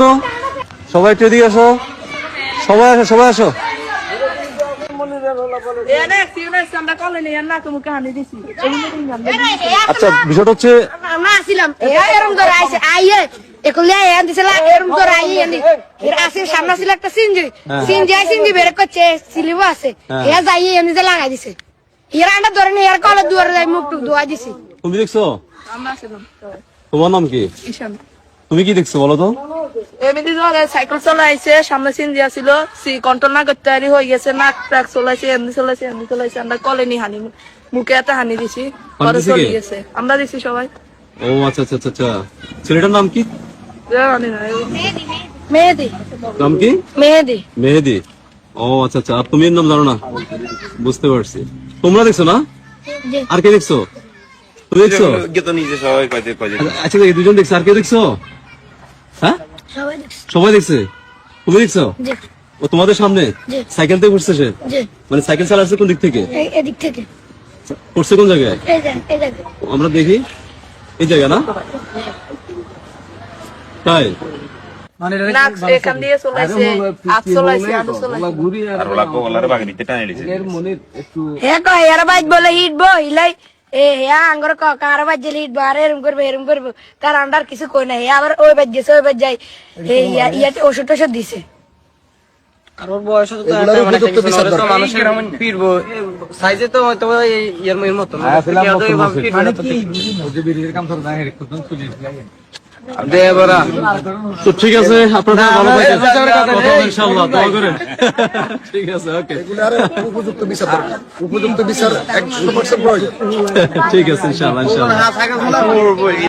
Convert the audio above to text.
তো সবাই একটু এদিকে আসো, সবাই আসো, সবাই আসো। আচ্ছা, বিষয়টা হচ্ছে সামনে ছিল একটা সিনজি সিনজি বের করছে সিলিব আছে যাই এমনি যে লাগাই দিছে এরা আন্ডা ধরে নিয়ে এর কলের দুয়ারে যাই মুখ টুক ধোয়া দিছি। তুমি দেখছো? তোমার নাম কি? তুমি কি দেখছো বলো তো? এমনি ধরে সাইকেল চলাইছে, সামনে সিনজি ছিল, কন্ট্রোল না করতে পারি হয়ে গেছে, নাক ট্রাক চলাইছে, এমনি চলাইছে, আমরা কলেনি হানি মুখে এত হানি দিছি, পরে চলে গেছে, আমরা দিছি সবাই। ও আচ্ছা আচ্ছা আচ্ছা, ছেলেটার নাম কি? মেহেদি। নাম কি? মেহেদি। মেহেদি। ও আচ্ছা আচ্ছা, আর তুমি এর নাম জানো না? বুঝতে পারছি। তোমরা দেখছো না? আর কে দেখছো? তুমি দেখছো? আচ্ছা, দুজন দেখছো, আর কে দেখছো? হ্যাঁ, সবাই দেখছে। তুমি দেখছো? ও তোমাদের সামনে সাইকেল থেকে উঠছে সে? মানে সাইকেল চালাচ্ছে কোন দিক থেকে? এদিক থেকে। উঠছে কোন জায়গায়? আমরা দেখি এই জায়গা না? তাই এখান দিয়ে চলাইছে, হাত চলাইছে, আলু আঙ্গর কার বাজ গেলে হিটবো আর এরম করবো তার আন্ডার কিছু কই নাই, আবার ওই বাজ গেছে ওই বাজ যাই ইয়াতে ওষুধ টষুধ দিছে। আর ওর বয়স তো মানুষের ফিরবো সাইজে তো হয়তো এর মতো তো ঠিক আছে, আপনারা ভালো থাকেন ইনশাআল্লাহ, দোয়া করেন। ঠিক আছে, ওকে, উপযুক্ত বিচার 100% প্রয়োজন। ঠিক আছে ইনশাআল্লাহ ইনশাআল্লাহ।